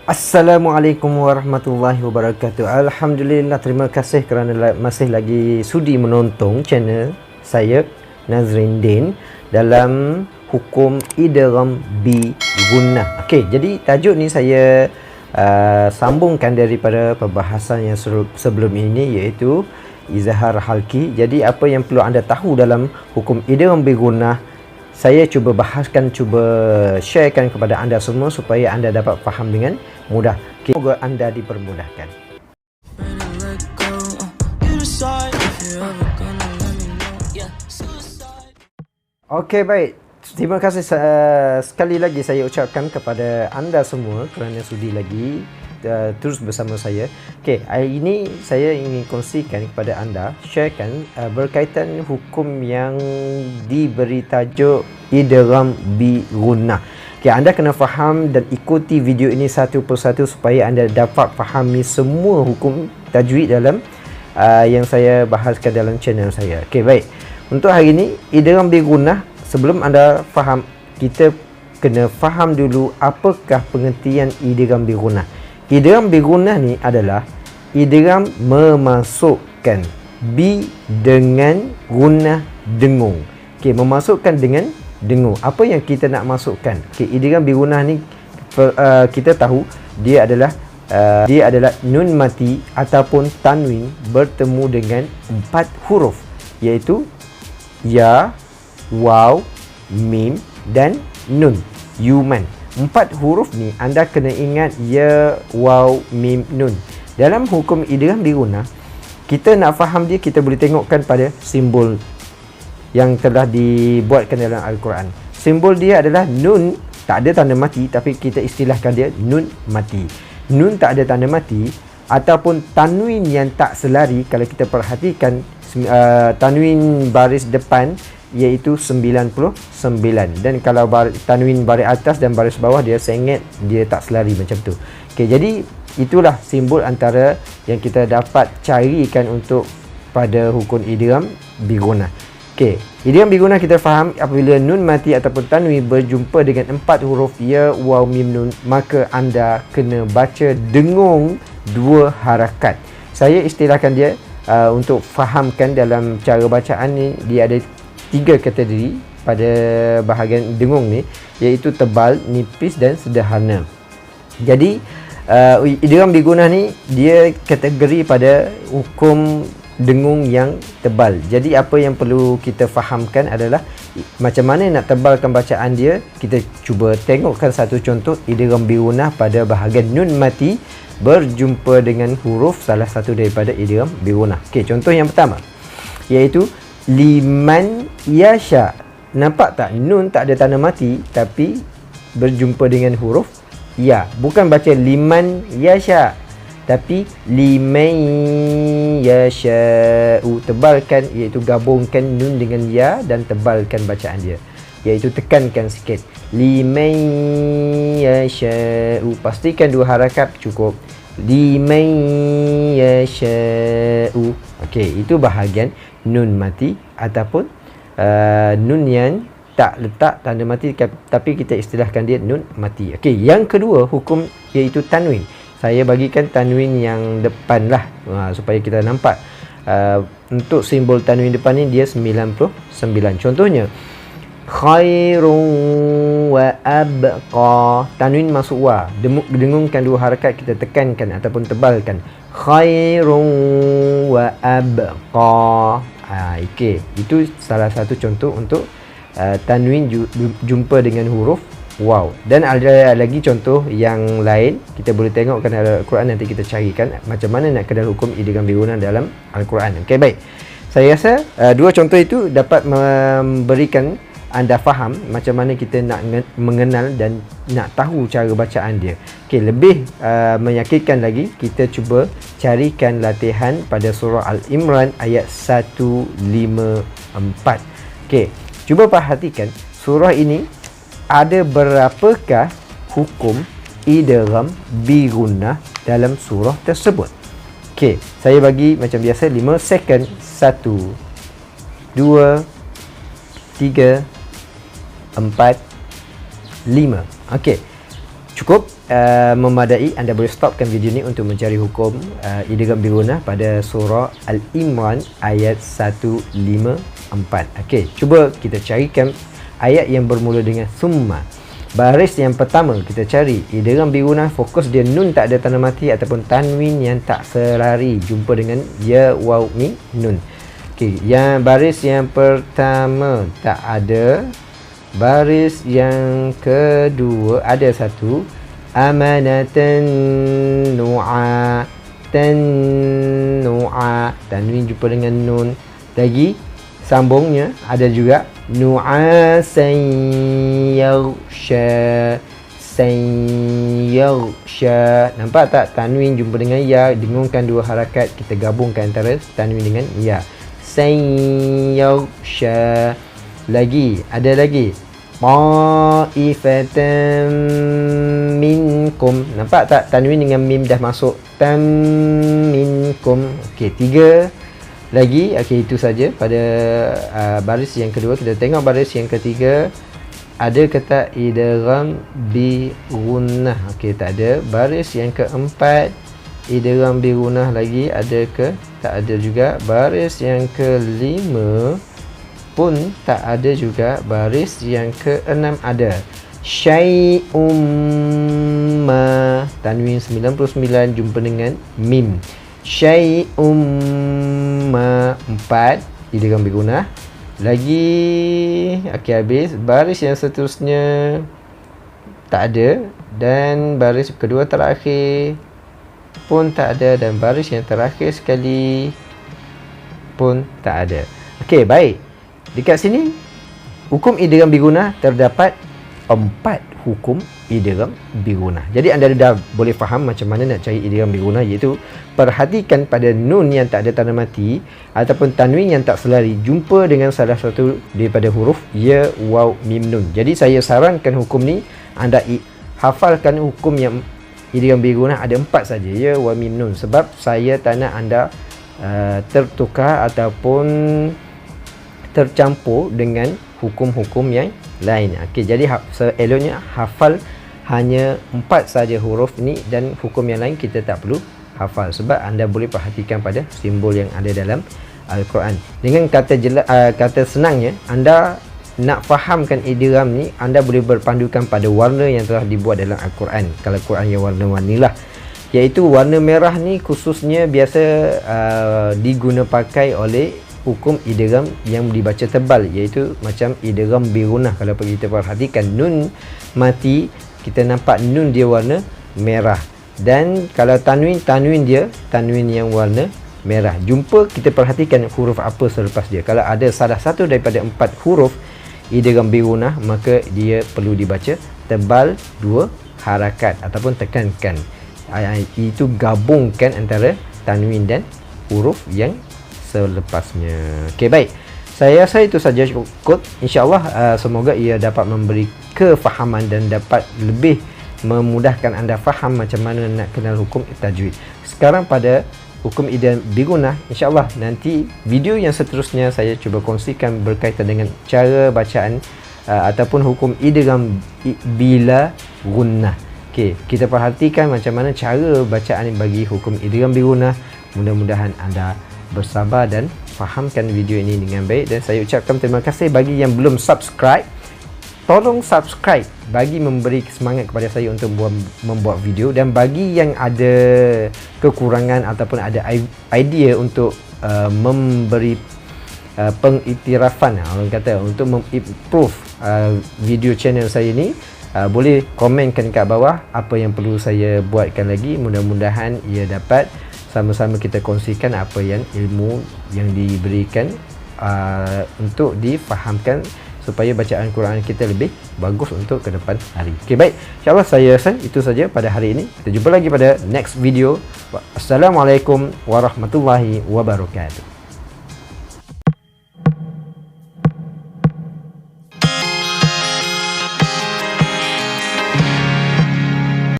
Assalamualaikum warahmatullahi wabarakatuh. Alhamdulillah, terima kasih kerana masih lagi sudi menonton channel saya, Nazrin Din, dalam hukum idgham bi gunnah. Okey, jadi tajuk ni saya sambungkan daripada perbahasan yang sebelum ini, iaitu izhar halki. Jadi apa yang perlu anda tahu dalam hukum idgham bi gunnah, saya cuba bahaskan, cuba sharekan kepada anda semua supaya anda dapat faham dengan mudah. Semoga anda dipermudahkan. Okey, baik. Terima kasih sekali lagi saya ucapkan kepada anda semua kerana sudi lagi terus bersama saya. Okey, hari ini saya ingin kongsikan kepada anda, sharekan berkaitan hukum yang diberi tajuk idgham bi gunnah. Okey, anda kena faham dan ikuti video ini satu persatu supaya anda dapat fahami semua hukum tajwid dalam yang saya bahaskan dalam channel saya. Okey, baik. Untuk hari ini, idgham bi gunnah, sebelum anda faham, kita kena faham dulu apakah pengertian idgham bi gunnah. Idgham bi gunnah ni adalah idgham memasukkan bi dengan gunnah dengung. Okey, memasukkan dengan dengung. Apa yang kita nak masukkan? Okey, idgham bi gunnah ni kita tahu dia adalah nun mati ataupun tanwin bertemu dengan 4 huruf, iaitu ya, waw, mim dan nun. Yuman. 4 huruf ni anda kena ingat, ya, waw, mim, nun. Dalam hukum idgham bi gunnah, kita nak faham dia, kita boleh tengokkan pada simbol yang telah dibuatkan dalam Al-Quran. Simbol dia adalah nun, tak ada tanda mati, tapi kita istilahkan dia nun mati. Nun tak ada tanda mati ataupun tanwin yang tak selari, kalau kita perhatikan tanwin baris depan iaitu 99, dan kalau tanwin baris atas dan baris bawah dia sengit, dia tak selari macam tu. Okey, jadi itulah simbol antara yang kita dapat carikan untuk pada hukum idgham bi gunnah. Okey, idgham bi gunnah kita faham apabila nun mati ataupun tanwin berjumpa dengan 4 huruf ya, waw, mim, nun, maka anda kena baca dengung 2 harakat. Saya istilahkan dia untuk fahamkan dalam cara bacaan ni, dia ada 3 kategori pada bahagian dengung ni, iaitu tebal, nipis dan sederhana. Jadi idgham bi gunnah ni dia kategori pada hukum dengung yang tebal. Jadi apa yang perlu kita fahamkan adalah macam mana nak tebalkan bacaan dia. Kita cuba tengokkan satu contoh idgham bi gunnah pada bahagian nun mati berjumpa dengan huruf salah satu daripada idgham bi gunnah. Okey, contoh yang pertama iaitu liman yasha. Nampak tak? Nun tak ada tanda mati tapi berjumpa dengan huruf ya. Bukan baca liman yasha, tapi liman yasha'u. Tebalkan, iaitu gabungkan nun dengan ya dan tebalkan bacaan dia, iaitu tekankan sikit. Liman yasha'u. Pastikan 2 harakat cukup. Liman yasha'u. Okey, itu bahagian nun mati ataupun nun yang tak letak tanda mati tapi kita istilahkan dia nun mati. Okey, yang kedua hukum iaitu tanwin. Saya bagikan tanwin yang depan lah supaya kita nampak. Untuk simbol tanwin depan ni dia 99. Contohnya khairun wa abqa. Tanwin masuk wa, dengungkan 2 harakat, kita tekankan ataupun tebalkan. Khairun wa abqa. Okey, itu salah satu contoh untuk tanwin jumpa dengan huruf waw. Dan ada lagi contoh yang lain, kita boleh tengokkan dalam Al-Quran, nanti kita carikan macam mana nak kenal hukum idgham bi gunnah dalam Al-Quran. Okey, baik. Saya rasa 2 contoh itu dapat memberikan anda faham macam mana kita nak mengenal dan nak tahu cara bacaan dia. Okey, lebih meyakinkan lagi, kita cuba carikan latihan pada surah Al-Imran ayat 154. Okey, cuba perhatikan surah ini ada berapakah hukum idgham bi gunnah dalam surah tersebut. Okey, saya bagi macam biasa 5 second. 1 2 3 4 5. Okey, cukup memadai. Anda boleh stopkan video ni untuk mencari hukum idgham bigunah pada surah Al-Imran ayat 154. Okey, cuba kita carikan ayat yang bermula dengan summa. Baris yang pertama kita cari idgham bigunah, fokus dia nun tak ada tanda mati ataupun tanwin yang tak selari jumpa dengan ya, waw, mim, nun. Okey, yang baris yang pertama tak ada. Baris yang kedua ada satu, amanatan nu'a, tanwin jumpa dengan nun. Lagi sambungnya ada juga nu'asan yaghsha, nampak tak, tanwin jumpa dengan ya, dengungkan dua harakat, kita gabungkan antara tanwin dengan ya, yaghsha. Lagi ada lagi ta'ifatan minkum, nampak tak, tanwin dengan mim dah masuk, tam minkum. Okey, 3 lagi. Okey, itu saja pada baris yang kedua. Kita tengok baris yang ketiga, ada ke tak idgham bi gunnah? Okey, tak ada. Baris yang keempat idgham bi gunnah lagi, ada ke? Tak ada juga. Baris yang kelima pun tak ada juga. Baris yang keenam ada syai'um ma, tanwin 99 jumpa dengan mim, syai'um ma, 4 idgham bigunah lagi. Okey, habis. Baris yang seterusnya tak ada, dan baris kedua terakhir pun tak ada, dan baris yang terakhir sekali pun tak ada. Okey, baik. Dekat sini hukum idgham bigunah terdapat 4 hukum idgham bigunah. Jadi anda dah boleh faham macam mana nak cari idgham bigunah, iaitu perhatikan pada nun yang tak ada tanda mati ataupun tanwin yang tak selari jumpa dengan salah satu daripada huruf ya, waw, mim, nun. Jadi saya sarankan hukum ni anda hafalkan hukum yang idgham bigunah ada 4 saja, ya, waw, mim, nun, sebab saya tak nak anda tertukar ataupun tercampur dengan hukum-hukum yang lain. Okey, jadi seeloknya hafal hanya 4 saja huruf ni, dan hukum yang lain kita tak perlu hafal, sebab anda boleh perhatikan pada simbol yang ada dalam Al-Quran. Dengan kata senangnya, anda nak fahamkan idgham ni, anda boleh berpandukan pada warna yang telah dibuat dalam Al-Quran. Kalau Quran yang warna-warni lah, iaitu warna merah ni khususnya biasa diguna pakai oleh hukum idgham yang dibaca tebal, iaitu macam idgham bigunah. Kalau kita perhatikan nun mati, kita nampak nun dia warna merah, dan kalau tanwin dia tanwin yang warna merah. Jumpa, kita perhatikan huruf apa selepas dia. Kalau ada salah satu daripada 4 huruf idgham bigunah, maka dia perlu dibaca tebal 2 harakat ataupun tekankan. Itu gabungkan antara tanwin dan huruf yang selepasnya. Okey, baik. Saya rasa itu saja cukup. InsyaAllah semoga ia dapat memberi kefahaman dan dapat lebih memudahkan anda faham macam mana nak kenal hukum tajwid. Sekarang pada hukum idgham bigunah, InsyaAllah nanti video yang seterusnya saya cuba kongsikan berkaitan dengan cara bacaan ataupun hukum idgham bila gunnah. Okey, kita perhatikan macam mana cara bacaan bagi hukum idgham bigunah. Mudah-mudahan anda bersabar dan fahamkan video ini dengan baik, dan saya ucapkan terima kasih bagi yang belum subscribe. Tolong subscribe bagi memberi semangat kepada saya untuk membuat video, dan bagi yang ada kekurangan ataupun ada idea untuk memberi pengiktirafan, orang kata untuk mengimprove video channel saya ni, boleh komenkan kat bawah apa yang perlu saya buatkan lagi. Mudah-mudahan ia dapat sama-sama kita kongsikan apa yang ilmu yang diberikan untuk difahamkan, supaya bacaan Quran kita lebih bagus untuk ke depan hari. Okey, baik. InsyaAllah saya rasa itu saja pada hari ini. Kita jumpa lagi pada next video. Assalamualaikum warahmatullahi wabarakatuh.